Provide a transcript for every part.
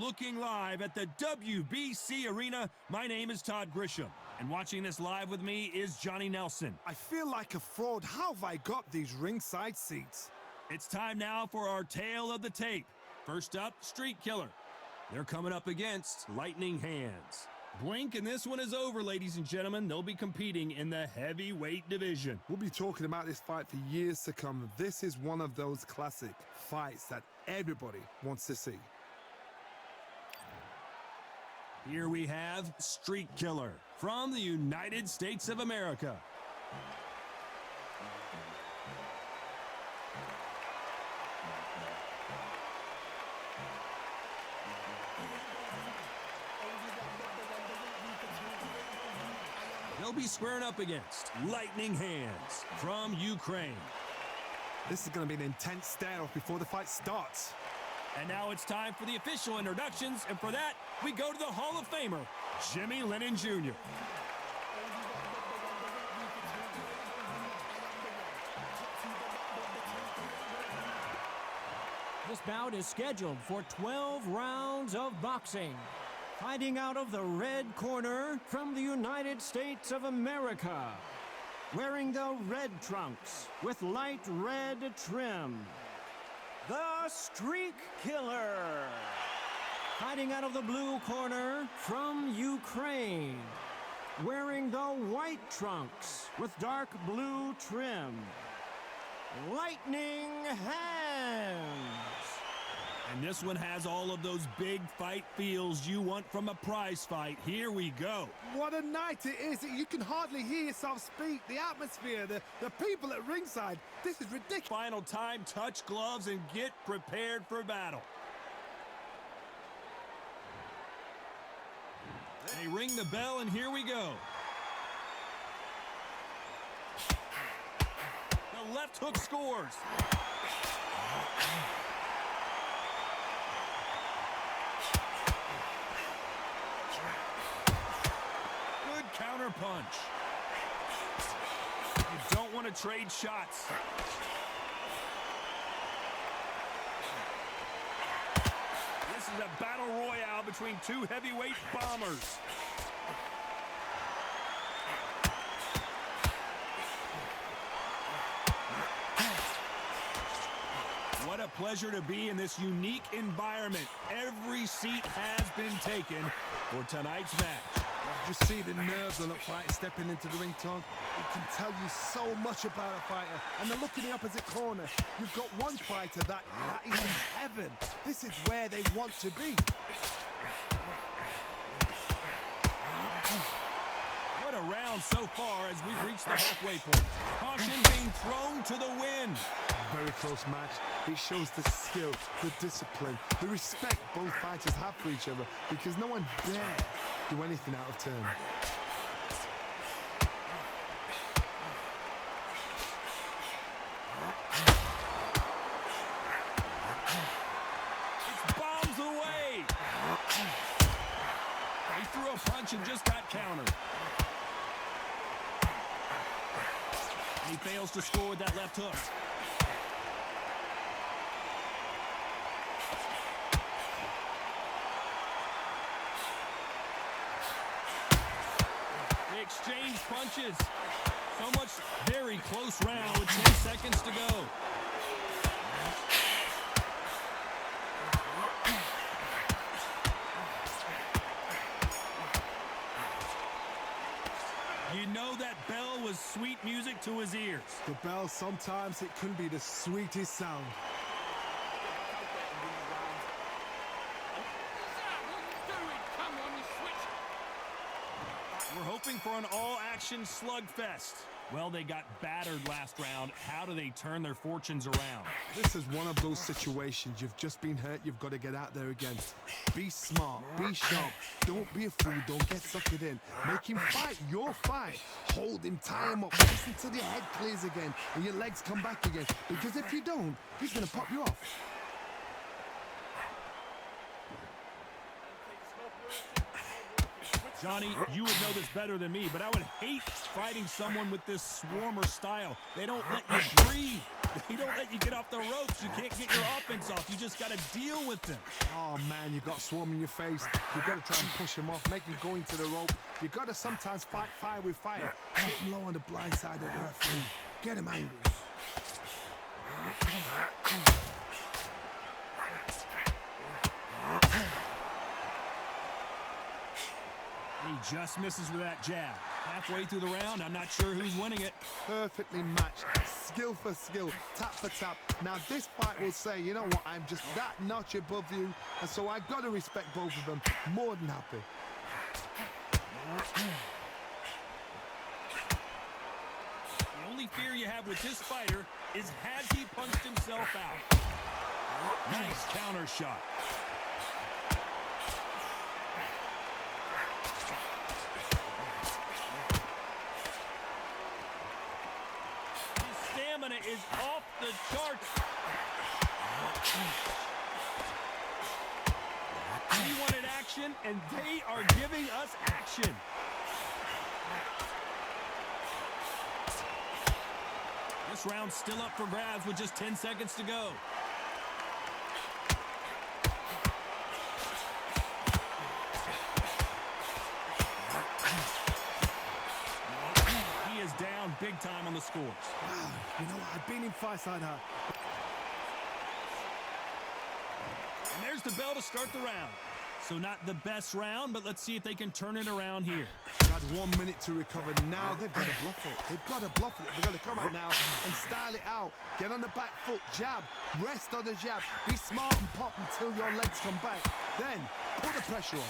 looking live at the WBC Arena. My name is Todd Grisham, and watching this live with me is Johnny Nelson. I feel like a fraud. How have I got these ringside seats? It's time now for our tale of the tape. First up, Street Killer. They're coming up against Lightning Hands. Blink and this one is over, ladies and gentlemen. They'll be competing in the heavyweight division. We'll be talking about this fight for years to come. This is one of those classic fights that everybody wants to see. Here we have Street Killer from the United States of America. They'll be squaring up against Lightning Hands from Ukraine. This is going to be an intense stare-off before the fight starts. And now it's time for the official introductions, and for that, we go to the Hall of Famer, Jimmy Lennon Jr. This bout is scheduled for 12 rounds of boxing. Fighting out of the red corner from the United States of America. Wearing the red trunks with light red trim. The Streak Killer. Fighting out of the blue corner from Ukraine. Wearing the white trunks with dark blue trim. Lightning Hands. And this one has all of those big fight feels you want from a prize fight. Here we go. What a night it is. You can hardly hear yourself speak. The atmosphere, the people at ringside. This is ridiculous. Final time, touch gloves and get prepared for battle. They ring the bell and here we go. The left hook scores. Counter punch. You don't want to trade shots. This is a battle royale between two heavyweight bombers. What a pleasure to be in this unique environment. Every seat has been taken for tonight's match. Just see the nerves on a fighter stepping into the ring, Tom. It can tell you so much about a fighter. And then look in the opposite corner. You've got one fighter that is in heaven. This is where they want to be. What a round so far as we've reached the halfway point. Caution being thrown to the wind. Very close match. It shows the skill, the discipline, the respect both fighters have for each other, because no one dare do anything out of turn. It's bombs away. He threw a punch and just got countered. He fails to score with that left hook. They exchange punches. So much very close round with 10 seconds to go. You know that bell was sweet music to his ears. The bell, sometimes it can be the sweetest sound. We're hoping for an all-action slugfest. Well, they got battered last round. How do they turn their fortunes around? This is one of those situations. You've just been hurt. You've got to get out there again. Be smart. Be sharp. Don't be a fool. Don't get suckered in. Make him fight your fight. Hold him. Tie him up. Listen till your head clears again and your legs come back again. Because if you don't, he's going to pop you off. Johnny, you would know this better than me, but I would hate fighting someone with this swarmer style. They don't let you breathe. They don't let you get off the ropes. You can't get your offense off. You just got to deal with them. Oh, man, you got swarm in your face. You got to try and push him off, make him go into the rope. You got to sometimes fight fire with fire. Hit him low on the blind side of the referee. Get him angry. He just misses with that jab. Halfway through the round, I'm not sure who's winning it. Perfectly matched, skill for skill, tap for tap. Now this fight will say, you know what, I'm just that notch above you, and so I've got to respect both of them. More than happy. The only fear you have with this fighter is has he punched himself out? Nice counter shot. Is off the charts. We wanted action, and they are giving us action. This round's still up for grabs with just 10 seconds to go. He is down big time on the scores. Wow, you know what? I've been in fights like that. And there's the bell to start the round. So not the best round, but let's see if they can turn it around here. Got 1 minute to recover. Now they've got to bluff it. They've got to bluff it. They've got to come out now and style it out. Get on the back foot, jab, rest on the jab. Be smart and pop until your legs come back. Then put the pressure on.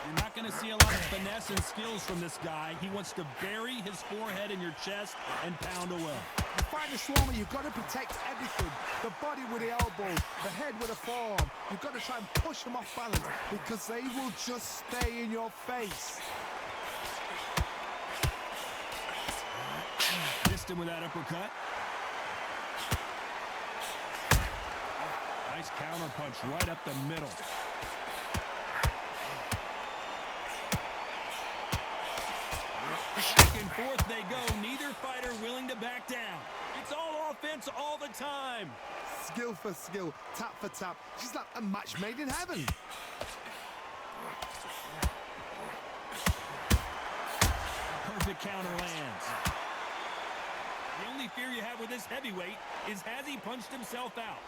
You're not going to see a lot of finesse and skills from this guy. He wants to bury his forehead in your chest and pound away. You fight a swarmer, you've got to protect everything. The body with the elbow, the head with the forearm. You've got to try and push them off balance because they will just stay in your face. Missed him with that uppercut. Nice counter punch right up the middle. Back and forth they go. Neither fighter willing to back down. It's all offense all the time. Skill for skill, tap for tap. She's like a match made in heaven. Perfect counter lands. The only fear you have with this heavyweight is has he punched himself out?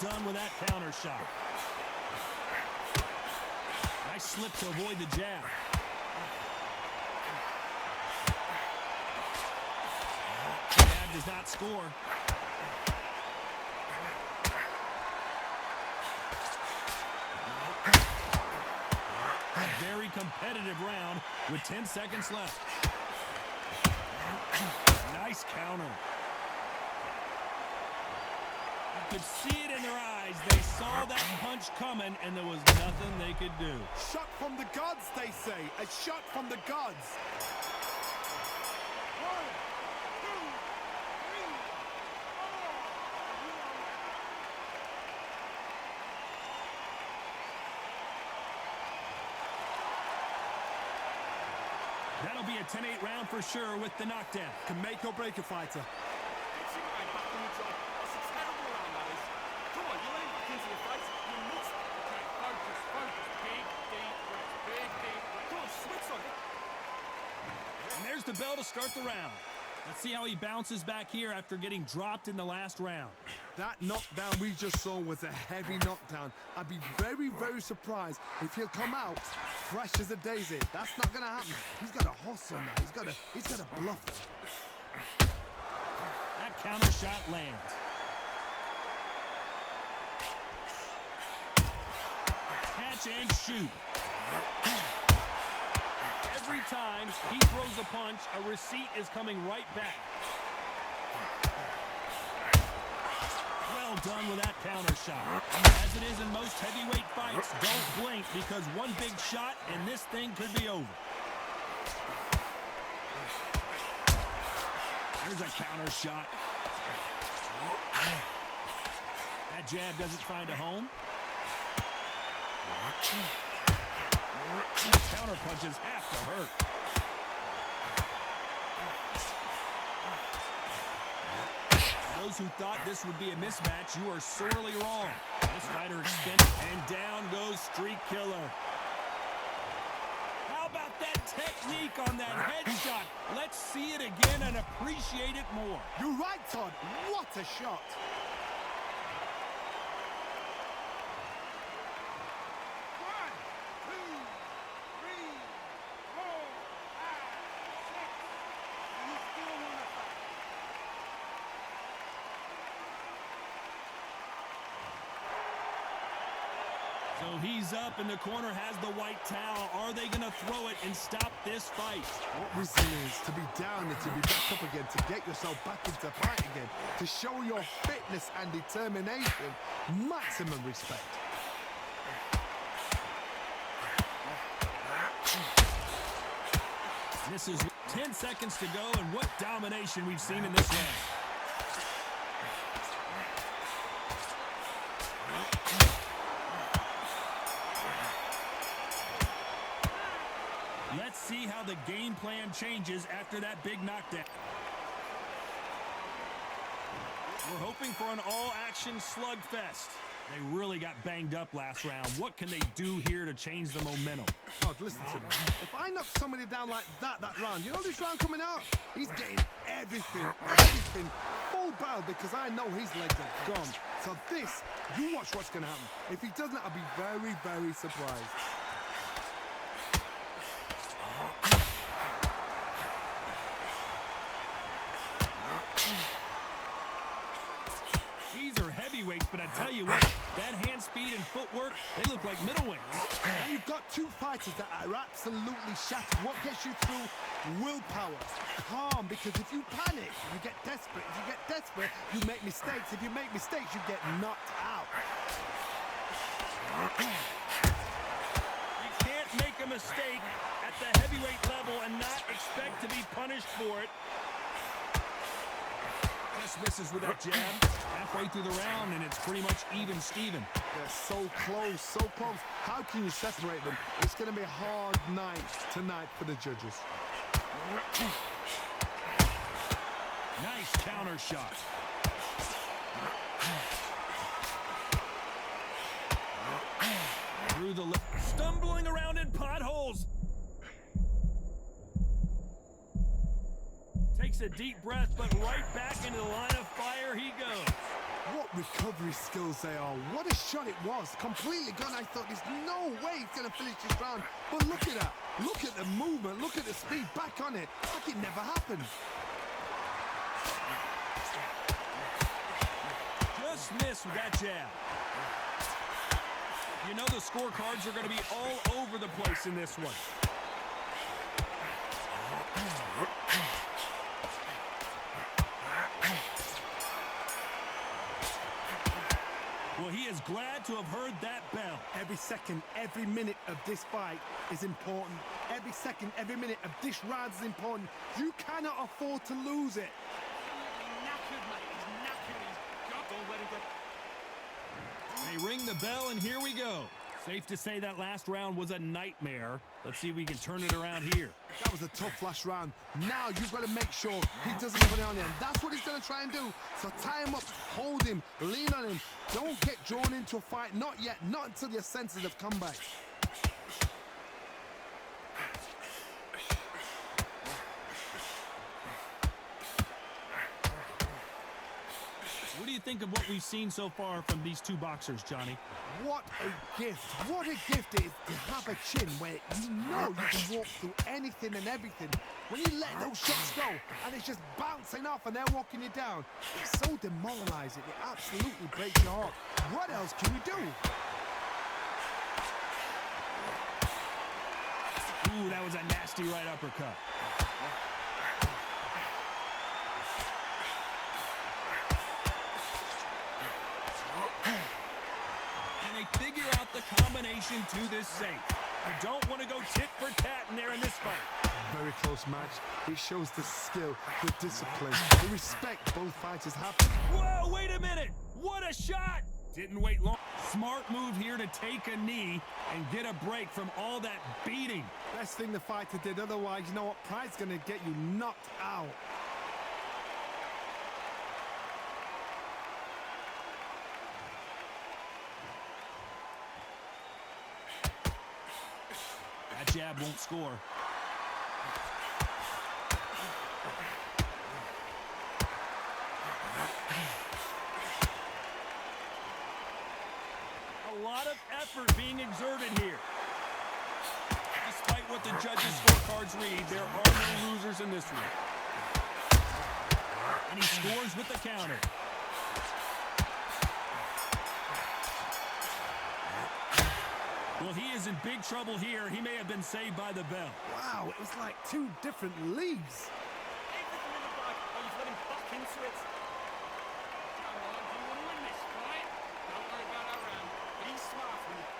Done with that counter shot. Nice slip to avoid the jab. Jab does not score. A very competitive round with 10 seconds left. Nice counter. Could see it in their eyes. They saw that punch coming, and there was nothing they could do. Shot from the gods, they say. A shot from the gods. 1, 2, 3. That'll be a 10-8 round for sure with the knockdown. Can make or break a fighter. There's the bell to start the round. Let's see how he bounces back here after getting dropped in the last round. That knockdown we just saw was a heavy knockdown. I'd be very, very surprised if he'll come out fresh as a daisy. That's not going to happen. He's got a hustle now. He's got a bluff. That counter shot lands. Catch and shoot. Every time he throws a punch, a receipt is coming right back. Well done with that counter shot. As it is in most heavyweight fights, don't blink because one big shot and this thing could be over. There's a counter shot. That jab doesn't find a home. These counter punches have to hurt. Those who thought this would be a mismatch, you are sorely wrong. This fighter extended, and down goes Street Killer. How about that technique on that headshot? Let's see it again and appreciate it more. You're right, Todd. What a shot. So he's up, and the corner has the white towel. Are they going to throw it and stop this fight? What resilience to be down and to be back up again, to get yourself back into fight again, to show your fitness and determination. Maximum respect. This is 10 seconds to go, and what domination we've seen in this round. Let's see how the game plan changes after that big knockdown. We're hoping for an all-action slugfest. They really got banged up last round. What can they do here to change the momentum? God, listen to me. If I knock somebody down like that round, you know this round coming out? He's getting everything full barrel because I know his legs are gone. So this, you watch what's going to happen. If he doesn't, I'll be very, very surprised. These are heavyweights, but I tell you what, that hand speed and footwork, they look like middleweights. And you've got two fighters that are absolutely shattered. What gets you through? Willpower. Calm, because if you panic, you get desperate. If you get desperate, you make mistakes. If you make mistakes, you get knocked out. You can't make a mistake at the heavyweight level and not expect to be punished for it. Just misses with that jab. Halfway through the round, and it's pretty much even Steven. They're so close, so close. How can you separate them? It's going to be a hard night tonight for the judges. Nice counter shot. Through the stumbling around in potholes. Takes a deep breath, but right back into the line of fire he goes. What recovery skills they are. What a shot it was. Completely gone. I thought there's no way he's going to finish this round. But look at that. Look at the movement. Look at the speed. Back on it. Like it never happened. Just missed with that jab. You know the scorecards are going to be all over the place in this one. Well, he is glad to have heard that bell. Every second, every minute of this fight is important. Every second, every minute of this round is important. You cannot afford to lose it. They ring the bell, and here we go. Safe to say that last round was a nightmare. Let's see if we can turn it around here. That was a tough last round. Now you've got to make sure he doesn't put it on him. That's what he's going to try and do. So tie him up, hold him, lean on him. Don't get drawn into a fight. Not yet. Not until your senses have come back. What do you think of what we've seen so far from these two boxers, Johnny? What a gift. What a gift it is to have a chin where you know you can walk through anything and everything. When you let those shots go and it's just bouncing off and they're walking you down, it's so demoralizing. It absolutely breaks your heart. What else can you do? Ooh, that was a nasty right uppercut. And they figure out the combination to this safe. You don't want to go tit for tat in there in this fight. Very close match. It shows the skill, the discipline, the respect both fighters have. Whoa, wait a minute. What a shot. Didn't wait long. Smart move here to take a knee and get a break from all that beating. Best thing the fighter did, otherwise, you know what? Pride's gonna get you knocked out. That jab won't score. A lot of effort being exerted here. Despite what the judges' scorecards read, there are no losers in this one. And he scores with the counter. Well, he is in big trouble here. He may have been saved by the bell. Wow, it was like two different leagues. Everything in the bag, or you've let him back into it. Come on, do you want to win this fight? Don't worry about that round. Be smart with it.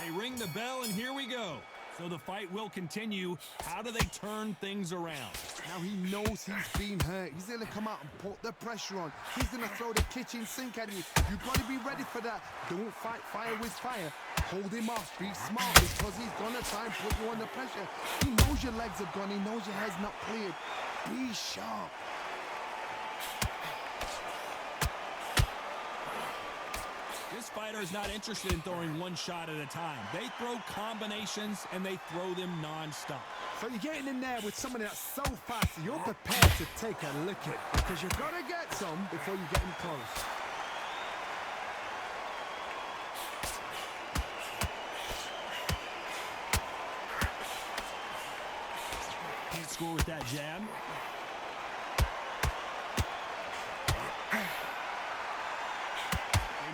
They ring the bell, and here we go. So the fight will continue. How do they turn things around? Now he knows he's been hurt. He's going to come out and put the pressure on. He's going to throw the kitchen sink at you. You've got to be ready for that. Don't fight fire with fire. Hold him off. Be smart because he's going to try and put you under pressure. He knows your legs are gone. He knows your head's not cleared. Be sharp. This fighter is not interested in throwing one shot at a time. They throw combinations, and they throw them non-stop. So you're getting in there with somebody that's so fast, you're prepared to take a lick at, because you've got to get some before you get him close. Can't score with that jab.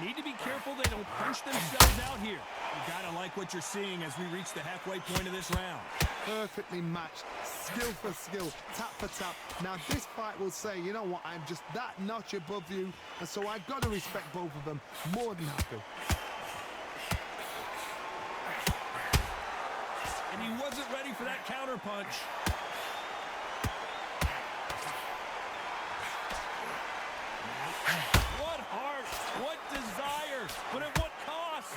They need to be careful they don't punch themselves out here. You gotta like what you're seeing as we reach the halfway point of this round. Perfectly matched, skill for skill, tap for tap. Now this fight will say, you know what, I'm just that notch above you, and so I've got to respect both of them more than happy. And he wasn't ready for that counter punch. What heart, what desire, but at what cost?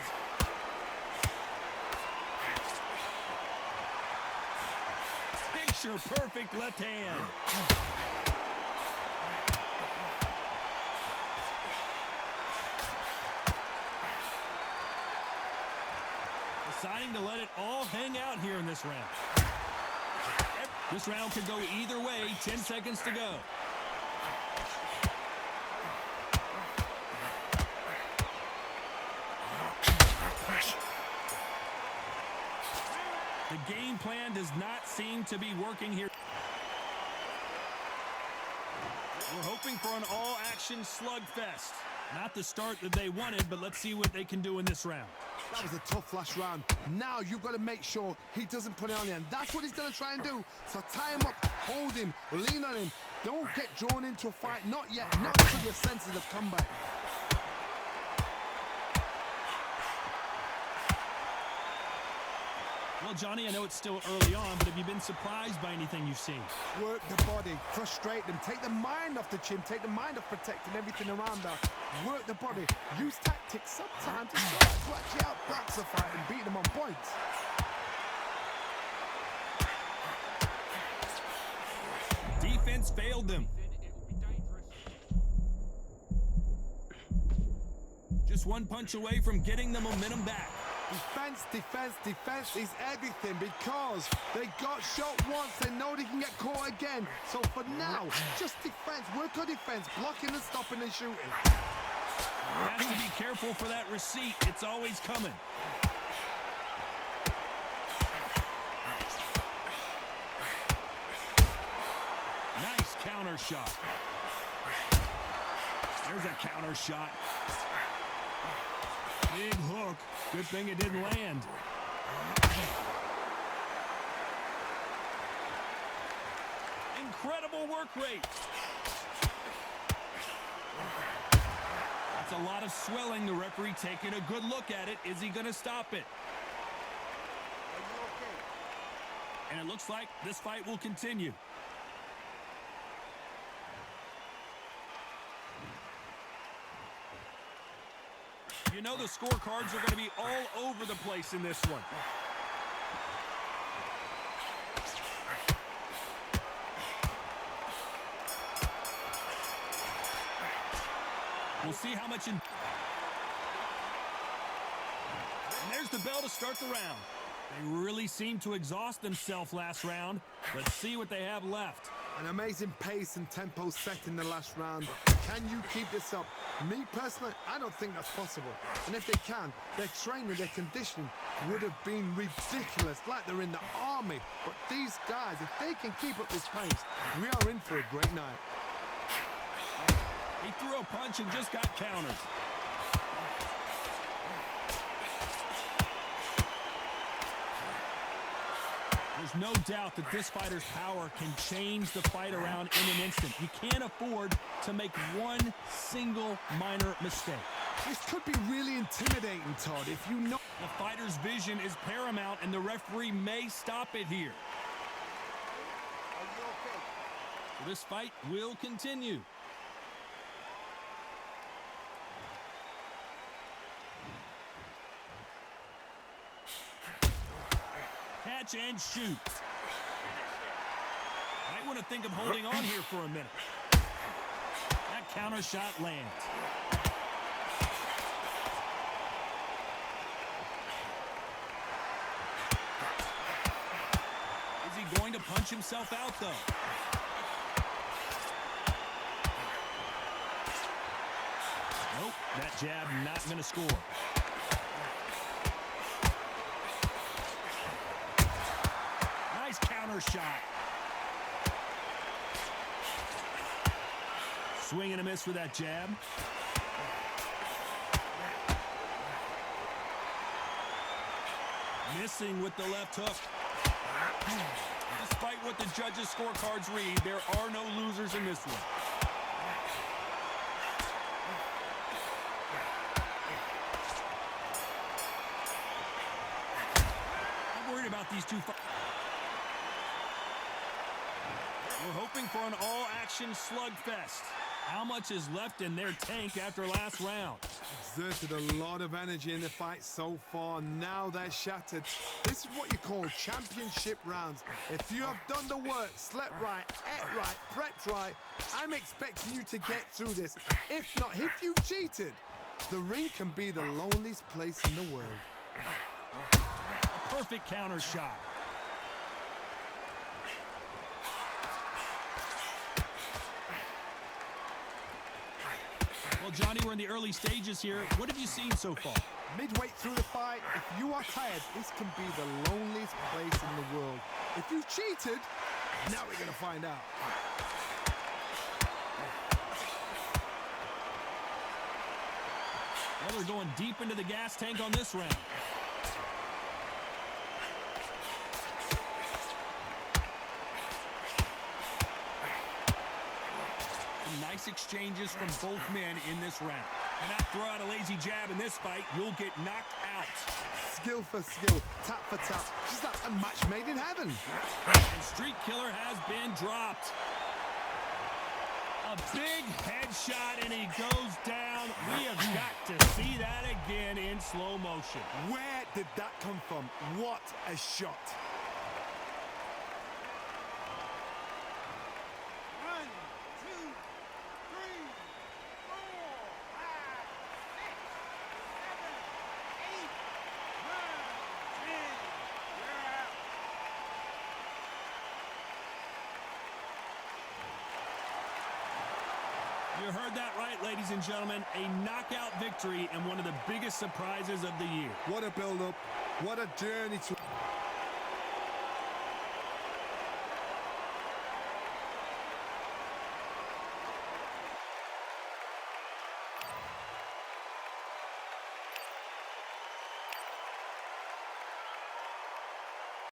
Picture perfect left hand. Deciding to let it all hang out here in this round. This round could go either way. 10 seconds to go. The game plan does not seem to be working here. We're hoping for an all-action slugfest. Not the start that they wanted, but let's see what they can do in this round. That was a tough last round. Now you've got to make sure he doesn't put it on you, and that's what he's going to try and do. So tie him up, hold him, lean on him. Don't get drawn into a fight. Not yet. Not until your senses have come back. Well, Johnny, I know it's still early on, but have you been surprised by anything you've seen? Work the body, frustrate them, take the mind off the chin, take the mind off protecting everything around that. Work the body, use tactics sometimes to actually outbox a fight and beat them on points. Defense failed them. Just one punch away from getting the momentum back. Defense, defense, defense is everything because they got shot once. They know they can get caught again. So for now, just defense. Work on defense, blocking and stopping and shooting. Has to be careful for that receipt. It's always coming. Nice counter shot. There's a counter shot. Big hook. Good thing it didn't land. Incredible work rate. That's a lot of swelling. The referee taking a good look at it. Is he going to stop it? And it looks like this fight will continue. You know the scorecards are going to be all over the place in this one. We'll see how much And there's the bell to start the round. They really seemed to exhaust themselves last round. Let's see what they have left. An amazing pace and tempo set in the last round. Can you keep this up? Me personally, I don't think that's possible. And if they can, their training, their conditioning would have been ridiculous, like they're in the army. But these guys, if they can keep up this pace, we are in for a great night. He threw a punch and just got countered. There's no doubt that this fighter's power can change the fight around in an instant. You can't afford to make one single minor mistake. This could be really intimidating, Todd, if you know. The fighter's vision is paramount, and the referee may stop it here. This fight will continue. Catch and shoot. Might want to think of holding on here for a minute. That counter shot lands. Is he going to punch himself out, though? Nope, that jab not going to score. Nice counter shot. Swing and a miss with that jab. Missing with the left hook. Despite what the judges' scorecards read, there are no losers in this one. I'm worried about these two fighters. We're hoping for an all-action slugfest. How much is left in their tank after last round? Exerted a lot of energy in the fight so far. Now they're shattered. This is what you call championship rounds. If you have done the work, slept right, ate right, prepped right, I'm expecting you to get through this. If not, if you cheated, the ring can be the loneliest place in the world. A perfect counter shot. Well, Johnny, we're in the early stages here. What have you seen so far? Midway through the fight, if you are tired, this can be the loneliest place in the world. If you cheated, now we're going to find out. Well, they're going deep into the gas tank on this round. Nice exchanges from both men in this round. And not throw out a lazy jab in this fight, you'll get knocked out. Skill for skill, tap for tap. Just like a match made in heaven. And Street Killer has been dropped. A big headshot, and he goes down. We have got to see that again in slow motion. Where did that come from? What a shot. You heard that right, ladies and gentlemen. A knockout victory and one of the biggest surprises of the year. What a build-up. What a journey to...